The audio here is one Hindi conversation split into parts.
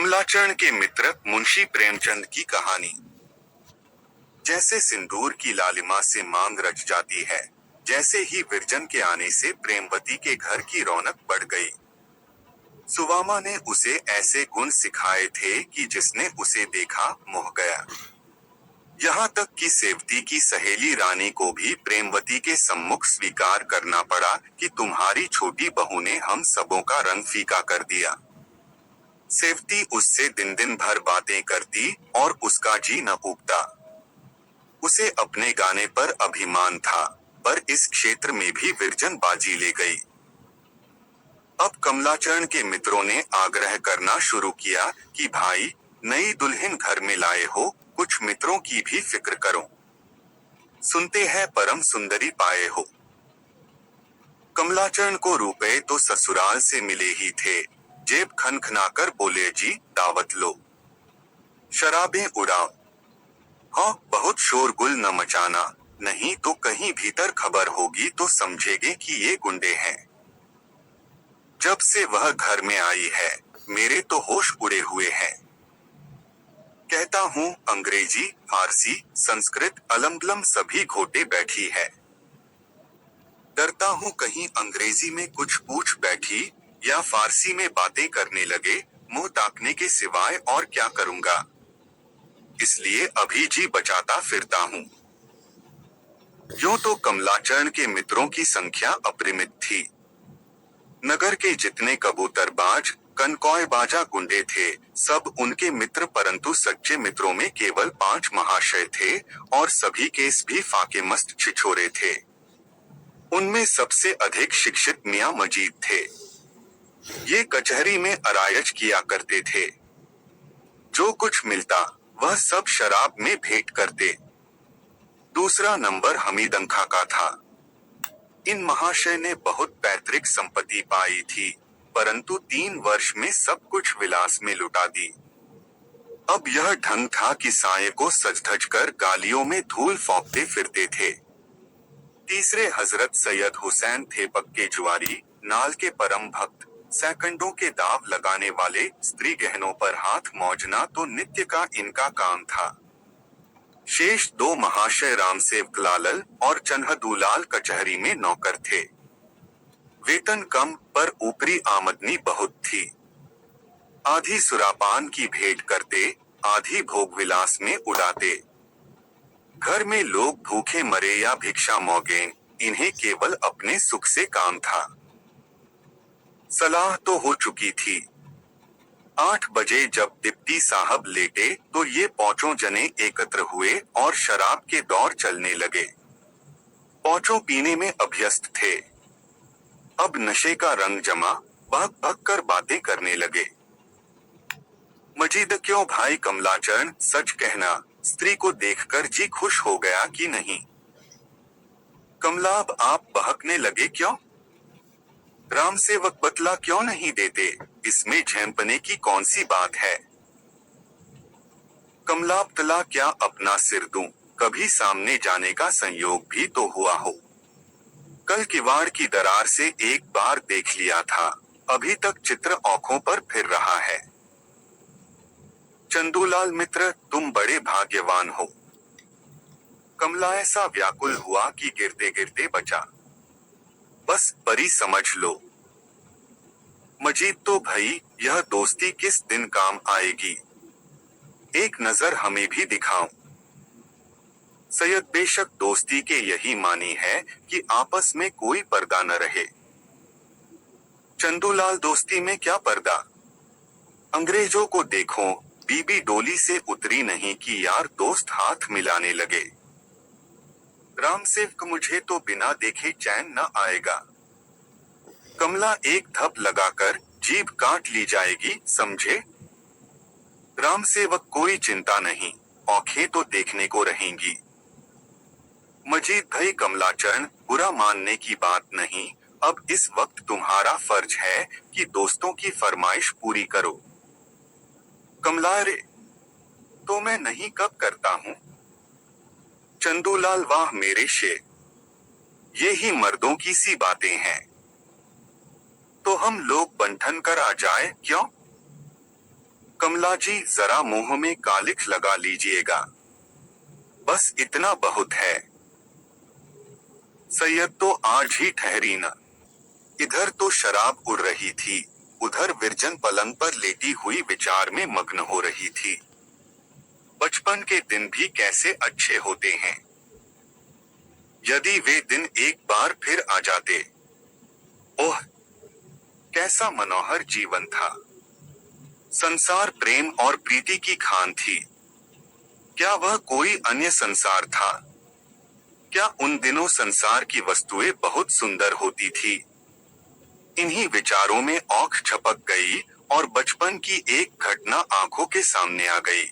कमलाचरण के मित्र मुंशी प्रेमचंद की कहानी। जैसे सिंदूर की लालिमा से मांग रच जाती है, जैसे ही विरजन के आने से प्रेमवती के घर की रौनक बढ़ गई। सुवामा ने उसे ऐसे गुण सिखाए थे कि जिसने उसे देखा मोह गया। यहाँ तक कि सेवती की सहेली रानी को भी प्रेमवती के सम्मुख स्वीकार करना पड़ा कि तुम्हारी छोटी बहू ने हम सबों का रंग फीका कर दिया। सेवती उससे दिन दिन भर बातें करती और उसका जी न उगता। उसे अपने गाने पर अभिमान था, पर इस क्षेत्र में भी विरजन बाजी ले गई। अब कमलाचरण के मित्रों ने आग्रह करना शुरू किया कि भाई, नई दुल्हन घर में लाए हो, कुछ मित्रों की भी फिक्र करो। सुनते हैं परम सुंदरी पाए हो। कमलाचरण को रुपए तो ससुराल से मिले ही थे। जेब खनखनाकर बोले, जी दावत लो, शराबें उड़ाओ। हाँ, बहुत शोरगुल न मचाना, नहीं तो कहीं भीतर खबर होगी तो समझेंगे कि ये गुंडे हैं। जब से वह घर में आई है, मेरे तो होश उड़े हुए हैं। कहता हूँ अंग्रेजी, फारसी, संस्कृत, अलम सभी घोटे बैठी है। डरता हूँ कहीं अंग्रेजी में कुछ पूछ बैठी या फारसी में बातें करने लगे, मुंह ताकने के सिवाय और क्या करूँगा। इसलिए अभी जी बचाता फिरता हूँ। यूं तो कमलाचरण के मित्रों की संख्या अपरिमित थी। नगर के जितने कबूतरबाज, कनकौयबाजा गुंडे थे, सब उनके मित्र, परंतु सच्चे मित्रों में केवल 5 महाशय थे और सभी केस भी फाके मस्त छिछोरे थे। उनमें सबसे अधिक शिक्षित मियां मजीद थे। ये कचहरी में अरायज किया करते थे। जो कुछ मिलता वह सब शराब में भेंट करते। दूसरा नंबर हमीदंखा का था। इन महाशय ने बहुत पैतृक संपत्ति पाई थी, परंतु 3 वर्ष में सब कुछ विलास में लुटा दी। अब यह ढंग था कि साये को सज-धज कर गालियों में धूल फौंकते फिरते थे। तीसरे हजरत सैयद हुसैन थे पक्के जुआरी, नाल के परम भक्त, सैकंडों के दाव लगाने वाले, स्त्री गहनों पर हाथ मौजना तो नित्य का इनका काम था। शेष 2 महाशय रामसेवक लालल और चन्हदूलाल कचहरी में नौकर थे। वेतन कम पर ऊपरी आमदनी बहुत थी। आधी सुरापान की भेंट करते, आधी भोग विलास में उड़ाते। घर में लोग भूखे मरे या भिक्षा मौगे, इन्हें केवल अपने सुख से काम था। सलाह तो हो चुकी थी। 8 बजे जब डिप्टी साहब लेटे तो ये 5 जने एकत्र हुए और शराब के दौर चलने लगे। 5 पीने में अभ्यस्त थे। अब नशे का रंग जमा, भग भग कर बातें करने लगे। मजीद, क्यों भाई कमलाचरण, सच कहना, स्त्री को देखकर जी खुश हो गया कि नहीं? कमला, अब आप बहकने लगे क्यों? रामसेवक बतला क्यों नहीं देते, इसमें झेंपने की कौन सी बात है? कमला, तला क्या अपना सिर दूं, कभी सामने जाने का संयोग भी तो हुआ हो। कल किवाड़ की दरार से एक बार देख लिया था, अभी तक चित्र आंखों पर फिर रहा है। चंदूलाल मित्र, तुम बड़े भाग्यवान हो। कमला ऐसा व्याकुल हुआ कि गिरते गिरते बचा। बस परी समझ लो। मजीद, तो भई, यह दोस्ती किस दिन काम आएगी? एक नजर हमें भी दिखाओ। सैयद, बेशक दोस्ती के यही मानी है कि आपस में कोई पर्दा न रहे। चंदूलाल, दोस्ती में क्या पर्दा? अंग्रेजों को देखो, बीबी डोली से उतरी नहीं कि यार दोस्त हाथ मिलाने लगे। रामसेवक, मुझे तो बिना देखे चैन न आएगा। कमला, एक धप लगाकर जीभ काट ली जाएगी, समझे? रामसेवक, कोई चिंता नहीं, आंखें तो देखने को रहेंगी। मजीद भाई, कमलाचरण, बुरा मानने की बात नहीं, अब इस वक्त तुम्हारा फर्ज है कि दोस्तों की फरमाइश पूरी करो। कमला, रे तो मैं नहीं कब करता हूँ? चंदूलाल, वाह मेरे शेर, ये ही मर्दों की सी बातें हैं। तो हम लोग बंठन कर आ जाए क्यों? कमला जी जरा मुंह में कालिख लगा लीजिएगा, बस इतना बहुत है। सैयद तो आज ही ठहरी न। इधर तो शराब उड़ रही थी, उधर विरजन पलंग पर लेटी हुई विचार में मग्न हो रही थी। बचपन के दिन भी कैसे अच्छे होते हैं। यदि वे दिन एक बार फिर आ जाते। ओह, कैसा मनोहर जीवन था। संसार प्रेम और प्रीति की खान थी। क्या वह कोई अन्य संसार था? क्या उन दिनों संसार की वस्तुएं बहुत सुंदर होती थी? इन्हीं विचारों में आंख झपक गई और बचपन की एक घटना आंखों के सामने आ गई।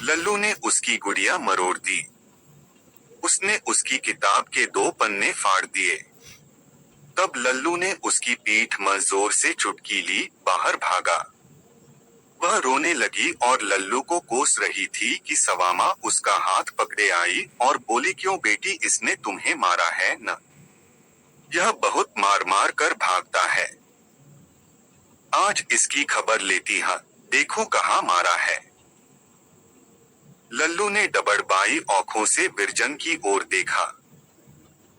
लल्लू ने उसकी गुड़िया मरोड़ दी। उसने उसकी किताब के 2 पन्ने फाड़ दिए। तब लल्लू ने उसकी पीठ में जोर से चुटकी ली, बाहर भागा। वह रोने लगी और लल्लू को कोस रही थी कि सवामा उसका हाथ पकड़े आई और बोली, क्यों बेटी, इसने तुम्हें मारा है न? यह बहुत मार मार कर भागता है। आज इसकी खबर लेती हाँ, देखो कहाँ मारा है। लल्लू ने डबडबाई आंखों से विरजन की ओर देखा।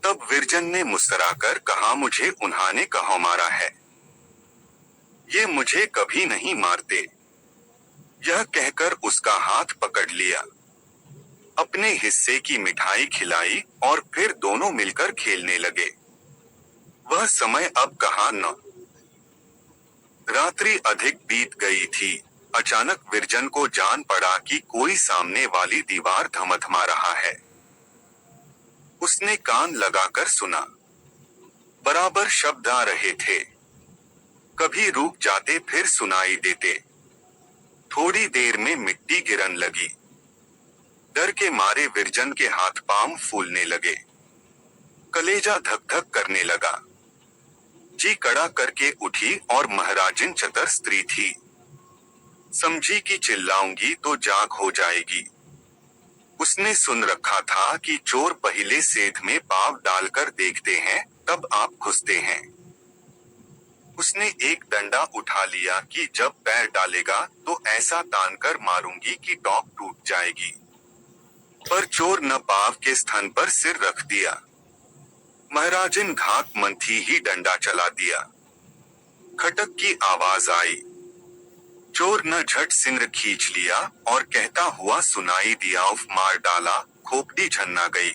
तब विरजन ने मुस्कुराकर कहा, मुझे उन्होंने कहाँ मारा है? ये मुझे कभी नहीं मारते। यह कहकर उसका हाथ पकड़ लिया, अपने हिस्से की मिठाई खिलाई और फिर दोनों मिलकर खेलने लगे। वह समय अब कहाँ न। रात्रि अधिक बीत गई थी। अचानक विरजन को जान पड़ा कि कोई सामने वाली दीवार धमधमा रहा है। उसने कान लगाकर सुना। बराबर शब्द आ रहे थे, कभी रुक जाते फिर सुनाई देते। थोड़ी देर में मिट्टी गिरन लगी। डर के मारे विरजन के हाथ पांव फूलने लगे। कलेजा धक धक करने लगा। जी कड़ा करके उठी और महाराजिन चतर स्त्री थी। समझी कि चिल्लाऊंगी तो जाग हो जाएगी। उसने सुन रखा था कि चोर पहले सेध में पांव डालकर देखते हैं, तब आप घुसते हैं। उसने एक डंडा उठा लिया कि जब पैर डालेगा तो ऐसा तानकर मारूंगी कि टॉप टूट जाएगी। पर चोर न पांव के स्थान पर सिर रख दिया। महाराजिन घाक मंथी ही डंडा चला दिया। खटक की आवाज आई। चोर न झट सिंह खींच लिया और कहता हुआ सुनाई दिया, उफ, मार डाला, खोपड़ी झन्ना गई।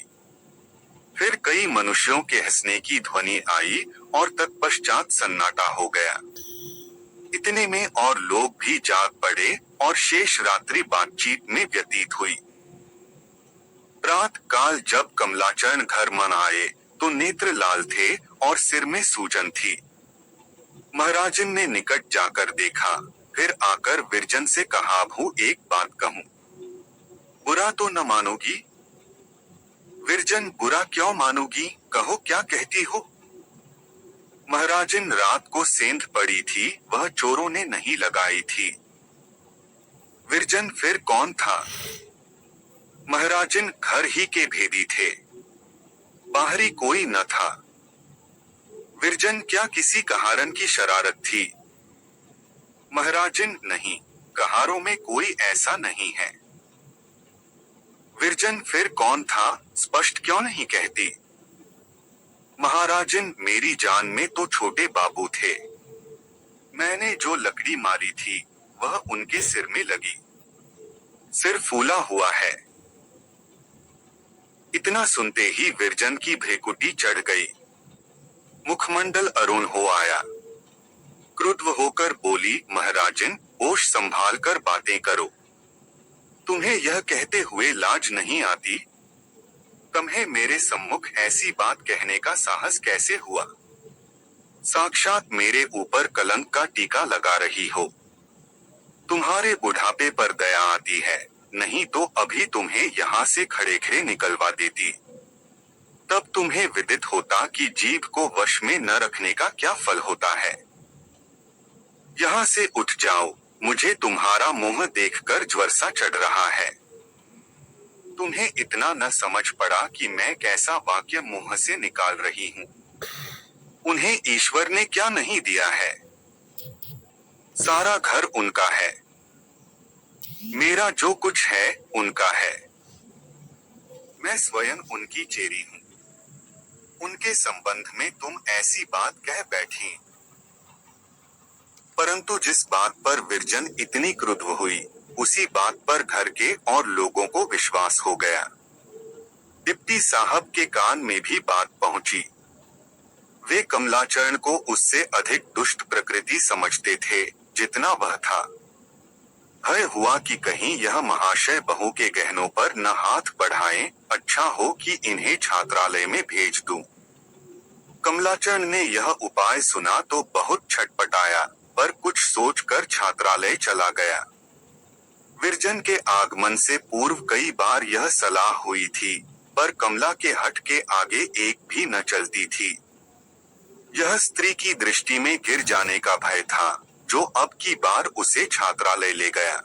फिर कई मनुष्यों के हंसने की ध्वनि आई और तत्पश्चात सन्नाटा हो गया। इतने में और लोग भी जाग पड़े और शेष रात्रि बातचीत में व्यतीत हुई। प्रात काल जब कमलाचरण घर मन आए तो नेत्र लाल थे और सिर में सूजन थी। महाराजन ने निकट जाकर देखा, फिर आकर विरजन से कहा, भू एक बात कहूं, बुरा तो न मानोगी? विरजन, बुरा क्यों मानोगी, कहो क्या कहती हो? महाराजन, रात को सेंध पड़ी थी, वह चोरों ने नहीं लगाई थी। विरजन, फिर कौन था? महाराजन, घर ही के भेदी थे, बाहरी कोई न था। विरजन, क्या किसी कहारन की शरारत थी? महाराजन, नहीं, कहारों में कोई ऐसा नहीं है। विरजन, फिर कौन था, स्पष्ट क्यों नहीं कहती? महाराजन, मेरी जान में तो छोटे बाबू थे। मैंने जो लकड़ी मारी थी वह उनके सिर में लगी। सिर फूला हुआ है। इतना सुनते ही विरजन की भेकुटी चढ़ गई। मुखमंडल अरुण हो आया। क्रुद्ध होकर बोली, महाराजन, होश संभाल कर बातें करो। तुम्हें यह कहते हुए लाज नहीं आती? तुम्हें मेरे सम्मुख ऐसी बात कहने का साहस कैसे हुआ? साक्षात मेरे ऊपर कलंक का टीका लगा रही हो। तुम्हारे बुढ़ापे पर दया आती है, नहीं तो अभी तुम्हें यहाँ से खड़े खड़े निकलवा देती। तब तुम्हें विदित होता कि जीभ को वश में न रखने का क्या फल होता है। यहाँ से उठ जाओ, मुझे तुम्हारा मुंह देखकर ज्वर सा चढ़ रहा है। तुम्हें इतना न समझ पड़ा कि मैं कैसा वाक्य मुंह से निकाल रही हूँ। उन्हें ईश्वर ने क्या नहीं दिया है? सारा घर उनका है। मेरा जो कुछ है उनका है। मैं स्वयं उनकी चेरी हूँ। उनके संबंध में तुम ऐसी बात कह बैठी। परंतु जिस बात पर विरजन इतनी क्रुद्ध हुई, उसी बात पर घर के और लोगों को विश्वास हो गया। डिप्टी साहब के कान में भी बात पहुंची। वे कमलाचरण को उससे अधिक दुष्ट प्रकृति समझते थे, जितना वह था। भय हुआ कि कहीं यह महाशय बहू के गहनों पर न हाथ बढ़ाएं, अच्छा हो कि इन्हें छात्रालय में भेज दूं। कमलाचरण ने यह उपाय सुना तो बहुत छटपटाया, पर कुछ सोचकर छात्रालय चला गया। विरजन के आगमन से पूर्व कई बार यह सलाह हुई थी, पर कमला के हठ के आगे एक भी न चलती थी। यह स्त्री की दृष्टि में गिर जाने का भय था, जो अब की बार उसे छात्रालय ले गया।